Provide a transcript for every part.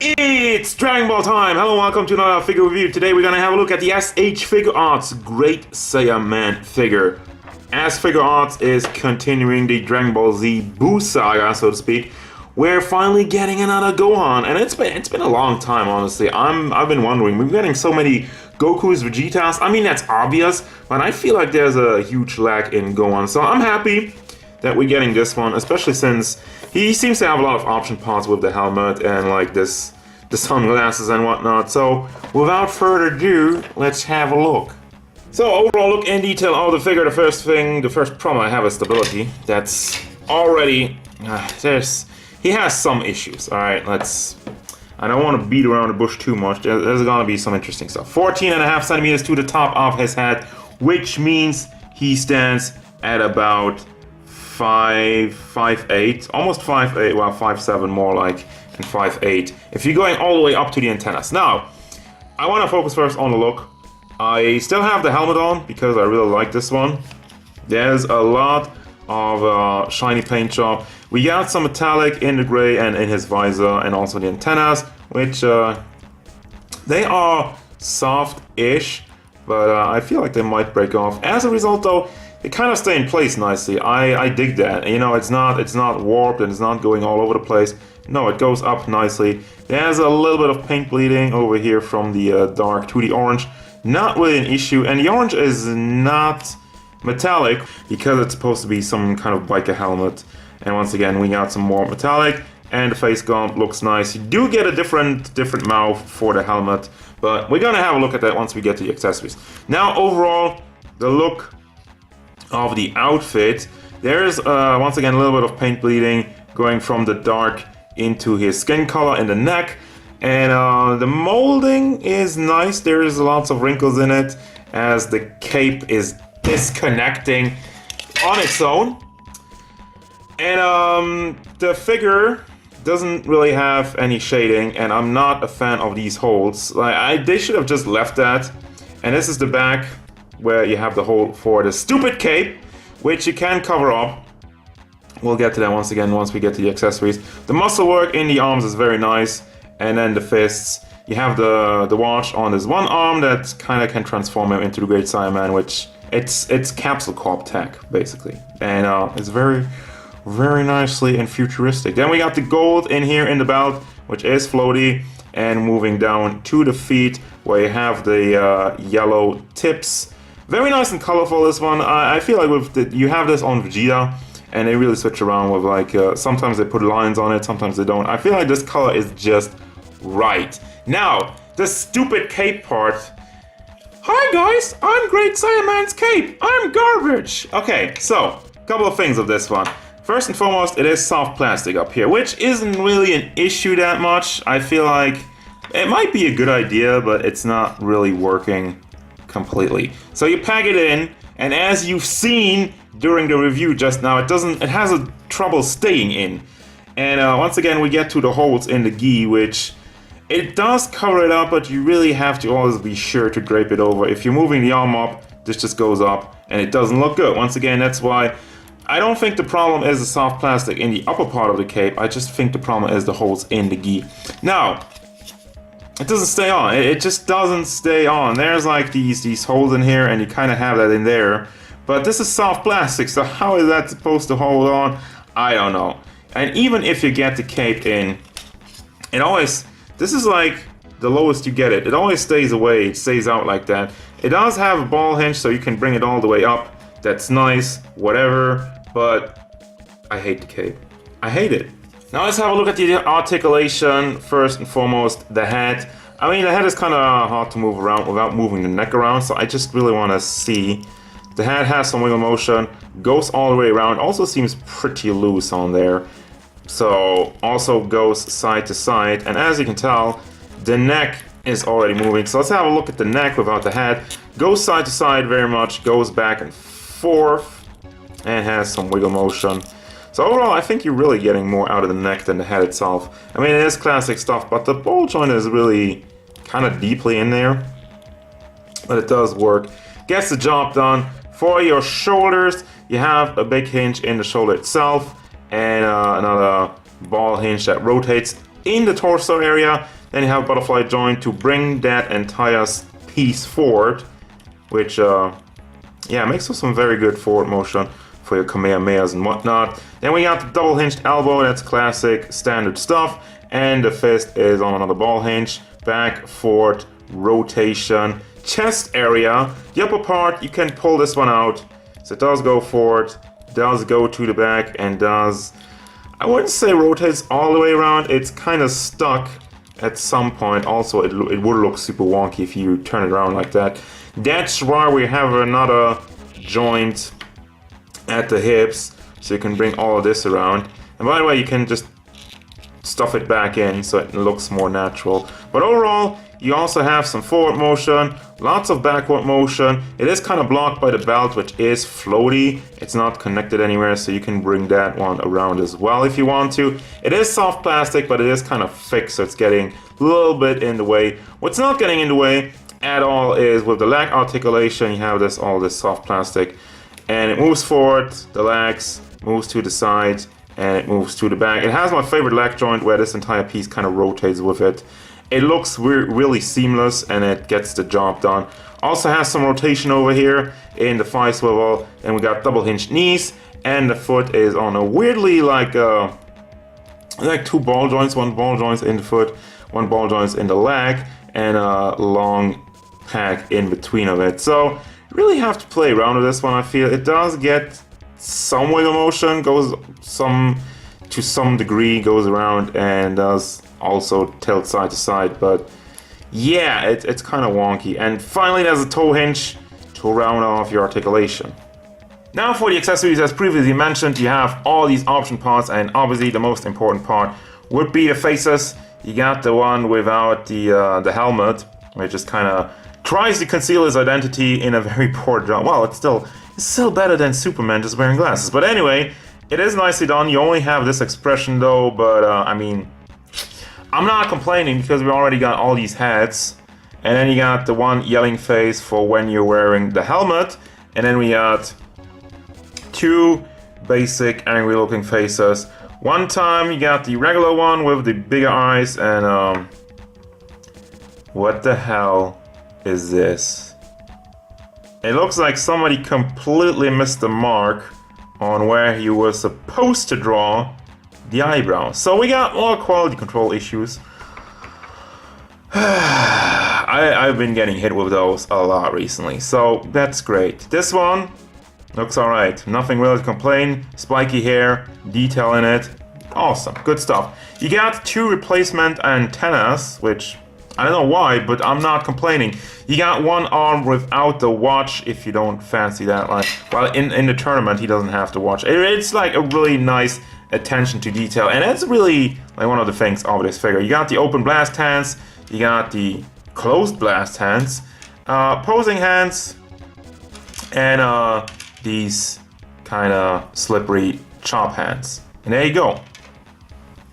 It's Dragon Ball time! Hello, welcome to another figure review. Today we're gonna have a look at the SH Figuarts Great Saiyaman figure. As Figuarts is continuing the Dragon Ball Z Boo saga, so to speak, we're finally getting another Gohan, and it's been a long time, honestly. I've been wondering, we're getting so many Gokus, Vegetas. I mean, that's obvious, but I feel like there's a huge lack in Gohan, so I'm happy that we're getting this one, especially since he seems to have a lot of option parts with the helmet and like the sunglasses and whatnot. So without further ado, let's have a look. So overall look in detail of the figure. The first problem I have is stability. That's already he has some issues. All right, I don't want to beat around the bush too much. There's gonna be some interesting stuff. 14.5 centimeters to the top of his head, which means he stands at about 5'8", almost 5'8", well 5'7" more like, and 5'8", if you're going all the way up to the antennas. Now, I want to focus first on the look. I still have the helmet on because I really like this one. There's a lot of shiny paint job. We got some metallic in the gray and in his visor, and also the antennas, which they are soft-ish, but I feel like they might break off. As a result though, they kind of stay in place nicely. I dig that. You know, it's not warped and it's not going all over the place. No, it goes up nicely. There's a little bit of paint bleeding over here from the dark to the orange. Not really an issue. And the orange is not metallic because it's supposed to be some kind of biker helmet. And once again, we got some more metallic. And the face sculpt looks nice. You do get a different mouth for the helmet. But we're gonna have a look at that once we get to the accessories. Now, overall, the look of the outfit, there's once again a little bit of paint bleeding going from the dark into his skin color in the neck, and the molding is nice. There's lots of wrinkles in it as the cape is disconnecting on its own, and the figure doesn't really have any shading, and I'm not a fan of these holes. They should have just left that. And this is the back, where you have the hole for the stupid cape, which you can cover up. We'll get to that once again once we get to the accessories. The muscle work in the arms is very nice, and then the fists. You have the watch on this one arm that kind of can transform him into the Great Saiyaman, which it's Capsule Corp tech basically, and it's very nicely and futuristic. Then we got the gold in here in the belt, which is floaty, and moving down to the feet where you have the yellow tips. Very nice and colorful, this one. I feel like you have this on Vegeta, and they really switch around with like, sometimes they put lines on it, sometimes they don't. I feel like this color is just right. Now, the stupid cape part. Hi guys, I'm Great Saiyaman's cape. I'm garbage. Okay, so, a couple of things of this one. First and foremost, it is soft plastic up here, which isn't really an issue that much. I feel like it might be a good idea, but it's not really working completely. So you pack it in, and as you've seen during the review just now, it has a trouble staying in. And once again, we get to the holes in the gi, which it does cover it up, but you really have to always be sure to drape it over. If you're moving the arm up, this just goes up, and it doesn't look good. Once again, that's why I don't think the problem is the soft plastic in the upper part of the cape. I just think the problem is the holes in the gi. Now, it doesn't stay on. It just doesn't stay on. There's like these holes in here, and you kind of have that in there. But this is soft plastic, so how is that supposed to hold on? I don't know. And even if you get the cape in, this is like the lowest you get it. It always stays away. It stays out like that. It does have a ball hinge, so you can bring it all the way up. That's nice, whatever. But I hate the cape. I hate it. Now let's have a look at the articulation. First and foremost, the head. I mean, the head is kind of hard to move around without moving the neck around, so I just really want to see. The head has some wiggle motion, goes all the way around, also seems pretty loose on there. So, also goes side to side, and as you can tell, the neck is already moving. So let's have a look at the neck without the head. Goes side to side very much, goes back and forth, and has some wiggle motion. So overall, I think you're really getting more out of the neck than the head itself. I mean, it is classic stuff, but the ball joint is really kind of deeply in there. But it does work. Gets the job done. For your shoulders, you have a big hinge in the shoulder itself, and another ball hinge that rotates in the torso area. Then you have butterfly joint to bring that entire piece forward, which yeah, makes for some very good forward motion for your Kamehamehas and whatnot. Then we got the double hinged elbow, that's classic standard stuff, and the fist is on another ball hinge. Back, forward, rotation, chest area. The upper part, you can pull this one out, so it does go forward, does go to the back, and does, I wouldn't say rotates all the way around, it's kind of stuck at some point. Also, it would look super wonky if you turn it around like that. That's why we have another joint at the hips, so you can bring all of this around. And by the way, you can just stuff it back in so it looks more natural. But overall, you also have some forward motion, lots of backward motion. It is kind of blocked by the belt, which is floaty. It's not connected anywhere, so you can bring that one around as well if you want to. It is soft plastic, but it is kind of thick, so it's getting a little bit in the way. What's not getting in the way at all is with the leg articulation. You have all this soft plastic, and it moves forward, the legs, moves to the side, and it moves to the back. It has my favorite leg joint where this entire piece kind of rotates with it. It looks really seamless, and it gets the job done. Also has some rotation over here in the thigh swivel, and we got double hinged knees, and the foot is on a weirdly like two ball joints, one ball joint in the foot, one ball joint in the leg, and a long peg in between of it. So you really have to play around with this one. I feel it does get some wiggle motion, goes to some degree, goes around, and does also tilt side to side, but yeah, it's kind of wonky. And finally, there's a toe hinge to round off your articulation. Now for the accessories, as previously mentioned, you have all these option parts, and obviously the most important part would be the faces. You got the one without the helmet, which just kind of tries to conceal his identity in a very poor job. Well, it's still better than Superman just wearing glasses. But anyway, it is nicely done. You only have this expression though, but I mean, I'm not complaining because we already got all these heads. And then you got the one yelling face for when you're wearing the helmet. And then we got two basic angry looking faces. One time you got the regular one with the bigger eyes, and what the hell is this? It looks like somebody completely missed the mark on where he was supposed to draw the eyebrow. So we got more quality control issues. I've been getting hit with those a lot recently, so that's great. This one looks alright, nothing really to complain. Spiky hair, detail in it, awesome, good stuff. You got two replacement antennas, which I don't know why, but I'm not complaining. You got one arm without the watch if you don't fancy that. Like, well, in the tournament he doesn't have to watch. It's like a really nice attention to detail, and that's really like one of the things of this figure. You got the open blast hands, you got the closed blast hands, posing hands, and these kind of slippery chop hands. And there you go.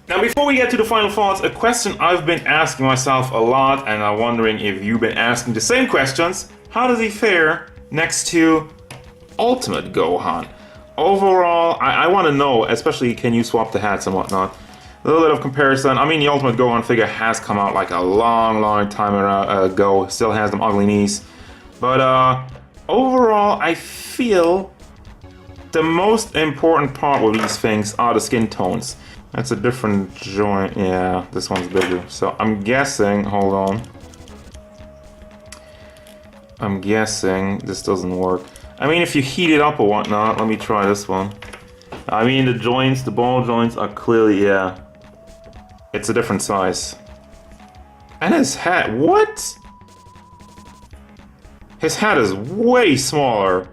Now before we get to the final thoughts, a question I've been asking myself a lot, and I'm wondering if you've been asking the same questions. How does he fare next to Ultimate Gohan? Overall, I want to know, especially can you swap the hats and whatnot. A little bit of comparison. I mean, the Ultimate Gohan figure has come out like a long time ago. Still has them ugly knees. But overall, I feel the most important part with these things are the skin tones. That's a different joint. Yeah, this one's bigger. So I'm guessing, hold on. I'm guessing this doesn't work. I mean, if you heat it up or whatnot, let me try this one. I mean, the joints, the ball joints are clearly, yeah. It's a different size. And his hat, what? His hat is way smaller.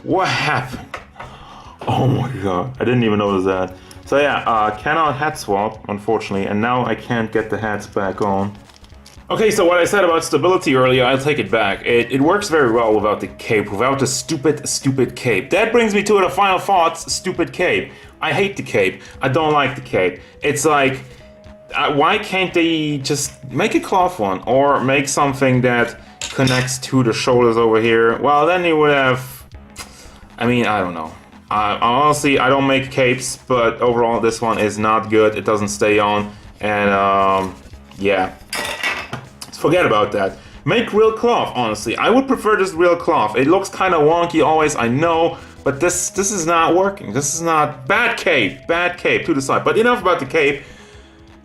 What happened? Oh my god, I didn't even notice that. So yeah, cannot hat swap, unfortunately, and now I can't get the hats back on. Okay, so what I said about stability earlier, I'll take it back. It works very well without the cape, without the stupid cape. That brings me to the final thoughts, stupid cape. I hate the cape. I don't like the cape. It's like, why can't they just make a cloth one, or make something that connects to the shoulders over here? Well, then you would have, I mean, I don't know. Honestly, I don't make capes, but overall this one is not good. It doesn't stay on. And yeah, forget about that. Make real cloth, honestly. I would prefer just real cloth. It looks kind of wonky always, I know, but this is not working. This is not... Bad cape to the side. But enough about the cape.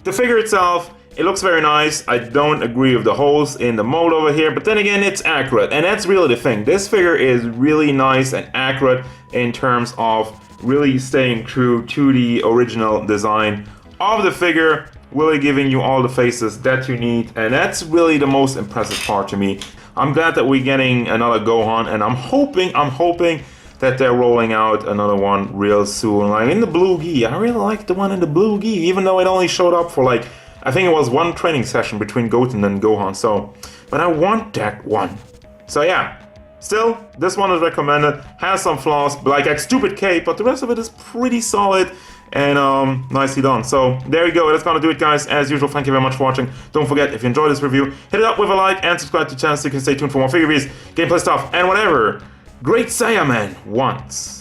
The figure itself, it looks very nice. I don't agree with the holes in the mold over here, but then again, it's accurate. And that's really the thing. This figure is really nice and accurate in terms of really staying true to the original design of the figure, really giving you all the faces that you need, and that's really the most impressive part to me. I'm glad that we're getting another Gohan, and I'm hoping that they're rolling out another one real soon. Like in the blue gi, I really like the one in the blue gi, even though it only showed up for like, I think it was one training session between Goten and Gohan, so, but I want that one. So yeah, still, this one is recommended, has some flaws, like that stupid cape, but the rest of it is pretty solid and nicely done. So there you go, that's gonna do it, guys. As usual, thank you very much for watching. Don't forget, if you enjoyed this review, hit it up with a like and subscribe to the channel so you can stay tuned for more figure reviews, gameplay stuff, and whatever Great Saiyaman wants.